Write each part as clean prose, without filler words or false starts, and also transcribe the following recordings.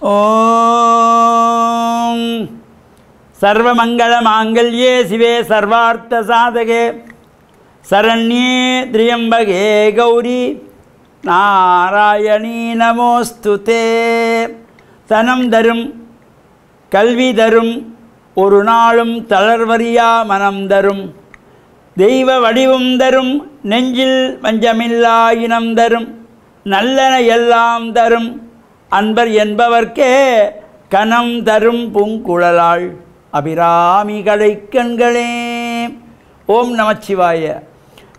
ஓம் சர்வமங்களமாங்கல்யே சிவே சர்வார்த்தசாதகே சரண்யே திரியம்பகே கௌரி நாராயணீ நமோஸ்துதே. தனம் தரும் கல்வி தரும் ஒரு நாளும் தளர்வறியா மனம் தரும் தெய்வ வடிவும் தரும் நெஞ்சில் வஞ்சமில்லா இனம் தரும் நல்லன எல்லாம் தரும் அன்பர் என்பவர்க்கே கனம் தரும் பூங்குழலாள் அபிராமி கடைக்கண்களே. ஓம் நமச்சிவாய.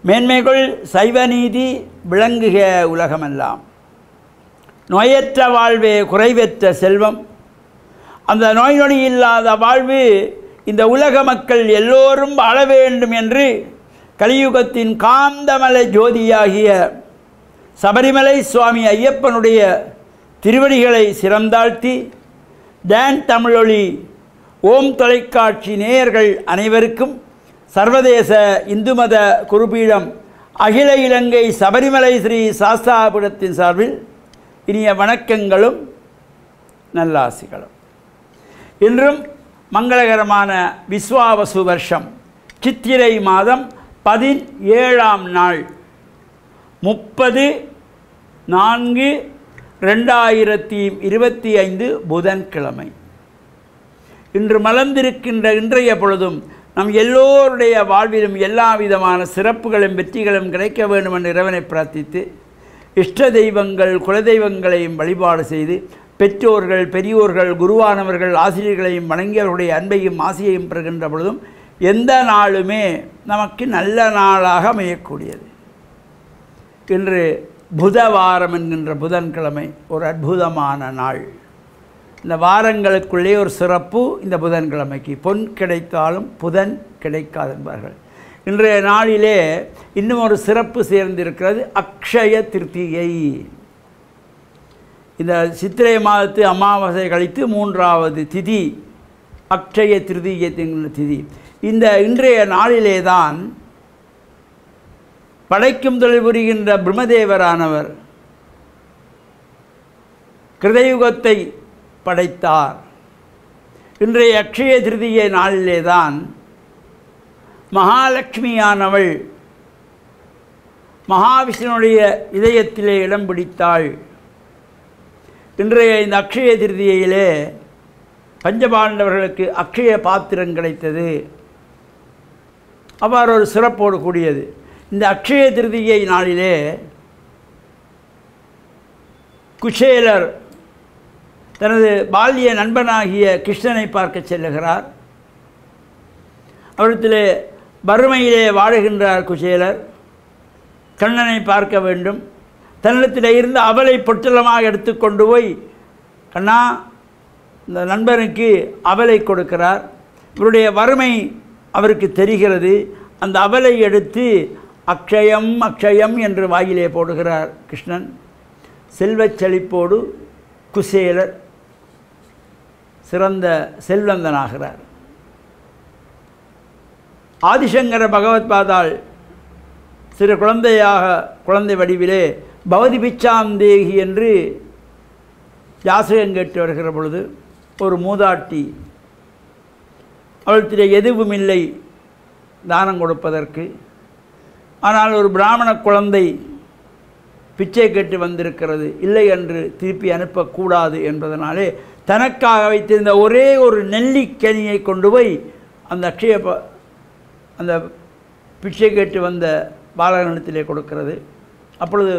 மேன்மைகள் சைவநீதி விளங்குக உலகமெல்லாம். நோயற்ற வாழ்வே குறைவற்ற செல்வம். அந்த நோய் நொடி இல்லாத வாழ்வு இந்த உலக மக்கள் எல்லோரும் வாழ வேண்டும் என்று கலியுகத்தின் காந்தமலை ஜோதியாகிய சபரிமலை சுவாமி ஐயப்பனுடைய திருவடிகளை சிறந்தாழ்த்தி டான் தமிழொலி ஓம் தொலைக்காட்சி நேயர்கள் அனைவருக்கும் சர்வதேச இந்து மத குருபீடம் அகில இலங்கை சபரிமலை ஸ்ரீ சாஸ்தாபுரத்தின் சார்பில் இனிய வணக்கங்களும் நல்லாசிகளும். இன்றும் மங்களகரமான விஸ்வாவசு வருஷம் சித்திரை மாதம் 17ஆம் நாள் 30/4/2025 புதன்கிழமை. இன்று மலர்ந்திருக்கின்ற இன்றைய பொழுதும் நம் எல்லோருடைய வாழ்விலும் எல்லா விதமான சிறப்புகளும் வெற்றிகளும் கிடைக்க வேண்டும் என்று இறைவனை பிரார்த்தித்து இஷ்ட தெய்வங்கள் குலதெய்வங்களையும் வழிபாடு செய்து பெற்றோர்கள் பெரியோர்கள் குருவானவர்கள் ஆசிரியர்களையும் வணங்கியவர்களுடைய அன்பையும் ஆசையையும் பெறுகின்ற பொழுதும் எந்த நாளுமே நமக்கு நல்ல நாளாக அமையக்கூடியது. இன்று புதவாரம் என்கின்ற புதன்கிழமை ஒரு அற்புதமான நாள். இந்த வாரங்களுக்குள்ளே ஒரு சிறப்பு இந்த புதன்கிழமைக்கு. பொன் கிடைத்தாலும் புதன் கிடைக்காது என்பார்கள். இன்றைய நாளிலே இன்னும் ஒரு சிறப்பு சேர்ந்திருக்கிறது, அக்ஷய திருத்தியை. இந்த சித்திரை மாதத்து அமாவாசை கழித்து 3வது திதி அக்ஷய திருதியை திதி. இந்த இன்றைய நாளிலே தான் படைக்கும் தொழில் புரிகின்ற பிரம்மதேவரானவர் கிருதயுகத்தை படைத்தார். இன்றைய அக்ஷய திருதியை நாளிலே தான் மகாலட்சுமியானவள் மகாவிஷ்ணுடைய இதயத்திலே இடம் பிடித்தாள். இன்றைய இந்த அக்ஷய திருதியிலே பஞ்சபாண்டவர்களுக்கு அக்ஷய பாத்திரம் கிடைத்தது. அவ்வாறு ஒரு சிறப்போடு கூடியது. இந்த அக்ஷய திருதியை நாளிலே குசேலர் தனது பால்ய நண்பனாகிய கிருஷ்ணனை பார்க்க செல்லுகிறார். அவரிடத்திலே வறுமையிலே வாழுகின்றார் குசேலர். கண்ணனை பார்க்க வேண்டும். தன்னிடத்தில் இருந்து அவலை பொட்டலமாக எடுத்துக்கொண்டு போய் கண்ணா இந்த நண்பனுக்கு அவலை கொடுக்கிறார். இவருடைய வறுமை அவருக்கு தெரிகிறது. அந்த அவலை எடுத்து அக்ஷயம் அக்ஷயம் என்று வாயிலே போடுகிறார் கிருஷ்ணன். செல்வச் செழிப்போடு குசேலர் சிறந்த செல்வந்தனாகிறார். ஆதிசங்கர பகவத்பாதாள் சிறு குழந்தை வடிவிலே பவதி பிச்சாந்தேகி என்று யாசகம் கேட்டு வருகிற பொழுது ஒரு மூதாட்டி, அவளுக்கு எதுவும் இல்லை தானம் கொடுப்பதற்கு. ஆனால் ஒரு பிராமண குழந்தை பிச்சை கேட்டு வந்திருக்கிறது, இல்லை என்று திருப்பி அனுப்பக்கூடாது என்பதனாலே தனக்காக வைத்திருந்த ஒரே ஒரு நெல்லிக்கனியை கொண்டு போய் அந்த பிச்சை கேட்டு வந்த பாலகனிடத்திலே கொடுக்கிறது. அப்பொழுது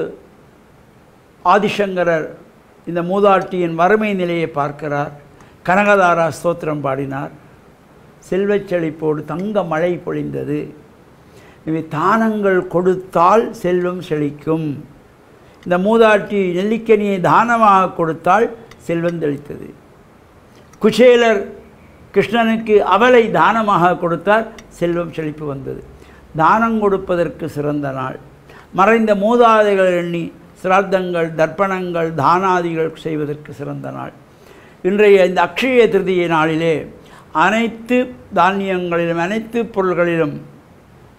ஆதிசங்கரர் இந்த மூதாட்டியின் வறுமை நிலையை பார்க்கிறார். கனகதாரா ஸ்தோத்திரம் பாடினார். செல்வச் செழிப்போடு தங்க மழை பொழிந்தது. இவை தானங்கள் கொடுத்தால் செல்வம் செழிக்கும். இந்த மூதாட்டி நெல்லிக்கனியை தானமாக கொடுத்தால் செல்வம் தெளித்தது. குசேலர் கிருஷ்ணனுக்கு அவலை தானமாக கொடுத்தால் செல்வம் செழிப்பு வந்தது. தானம் கொடுப்பதற்கு சிறந்த நாள். மறைந்த மூதாதைகள் எண்ணி சிரார்த்தங்கள் தர்ப்பணங்கள் தானாதிகள் செய்வதற்கு சிறந்த நாள். இன்றைய இந்த அக்ஷய திருதியை நாளிலே அனைத்து தானியங்களிலும் அனைத்து பொருள்களிலும்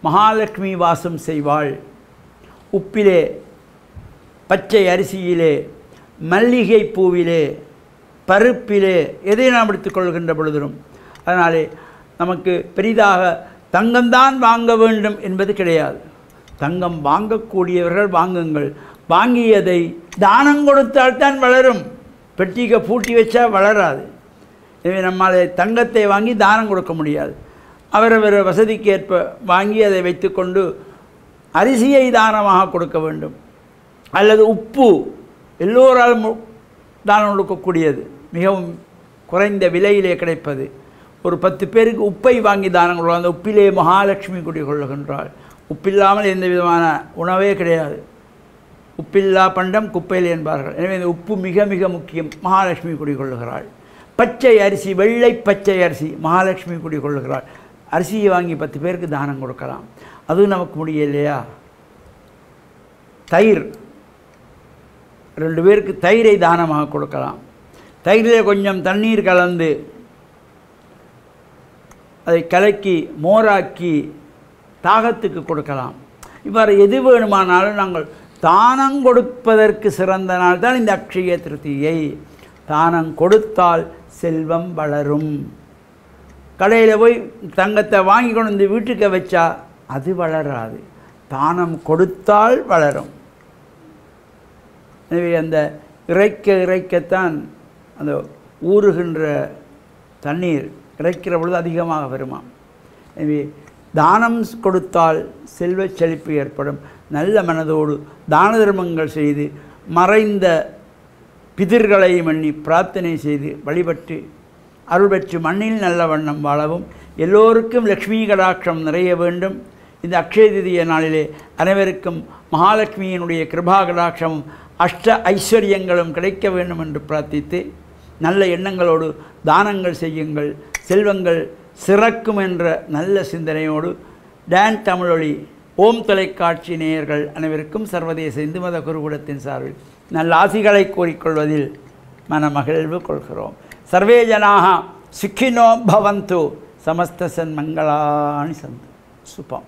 மகாலட்சுமி வாசம் செய்வாள். உப்பிலே, பச்சை அரிசியிலே, மல்லிகை பூவிலே, பருப்பிலே எதை நாம் எடுத்துக்கொள்கின்ற பொழுதும். அதனாலே நமக்கு பெரிதாக தங்கம்தான் வாங்க வேண்டும் என்பது கிடையாது. தங்கம் வாங்கக்கூடியவர்கள் வாங்குங்கள். வாங்கியதை தானம் கொடுத்தால்தான் வளரும். பெட்டிக்கு பூட்டி வச்சா வளராது. எனவே நம்மால் தங்கத்தை வாங்கி தானம் கொடுக்க முடியாது. அவரவர் வசதிக்கு ஏற்ப வாங்கி அதை வைத்துக்கொண்டு அரிசியை தானமாக கொடுக்க வேண்டும். அல்லது உப்பு எல்லோராலும் தானம் கொடுக்கக்கூடியது, மிகவும் குறைந்த விலையிலே கிடைப்பது. ஒரு 10 பேருக்கு உப்பை வாங்கி தானம் கொடுக்கலாம். அந்த உப்பிலே மகாலட்சுமி குடிகொள்ளுகின்றாள். உப்பில்லாமல் எந்த விதமான உணவே கிடையாது. உப்பில்லா பண்டம் குப்பையில் என்பார்கள். எனவே இந்த உப்பு மிக மிக முக்கியம். மகாலட்சுமி குடிகொள்ளுகிறாள். பச்சை அரிசி, வெள்ளை பச்சை அரிசி, மகாலட்சுமி குடிகொள்ளுகிறாள். அரிசியை வாங்கி 10 பேருக்கு தானம் கொடுக்கலாம். அதுவும் நமக்கு முடியலையா? தயிர், 2 பேருக்கு தயிரை தானமாக கொடுக்கலாம். தயிரில் கொஞ்சம் தண்ணீர் கலந்து அதை கலக்கி மோராக்கி தாகத்துக்கு கொடுக்கலாம். இவ்வாறு எது வேணுமானாலும் நாங்கள் தானம் கொடுப்பதற்கு சிறந்த நாள் தான் இந்த அக்ஷய திருத்தியை. தானம் கொடுத்தால் செல்வம் வளரும். கடையில் போய் தங்கத்தை வாங்கி கொண்டு வந்து வீட்டுக்கு வச்சா அது வளராது. தானம் கொடுத்தால் வளரும். எனவே அந்த இறைக்கத்தான் அந்த ஊறுகின்ற தண்ணீர் இறைக்கிற பொழுது அதிகமாக வருமாம். எனவே தானம் கொடுத்தால் செல்வச் செழிப்பு ஏற்படும். நல்ல மனதோடு தான தர்மங்கள் செய்து மறைந்த பிதிர்களை எண்ணி பிரார்த்தனை செய்து வழிபட்டு அருள் பெற்று மண்ணில் நல்ல வண்ணம் வாழவும், எல்லோருக்கும் லக்ஷ்மி கடாட்சம் நிறைய வேண்டும். இந்த அக்ஷய திதிய நாளிலே அனைவருக்கும் மகாலட்சுமியினுடைய கிருபா கடாட்சமும் அஷ்ட ஐஸ்வர்யங்களும் கிடைக்க வேண்டும் என்று பிரார்த்தித்து, நல்ல எண்ணங்களோடு தானங்கள் செய்யுங்கள், செல்வங்கள் சிறக்கும் என்ற நல்ல சிந்தனையோடு டான் தமிழொலி ஓம் தொலைக்காட்சி நேயர்கள் அனைவருக்கும் சர்வதேச இந்து மத குருகுலத்தின் சார்பில் நல்ல ஆசிகளை கூறிக்கொள்வதில் மனமகிழ்வு கொள்கிறோம். சர்வே ஜனாக சுக்கினோ பவந்து, சமஸ்த சன்மங்களானி சந்து. சுபம்.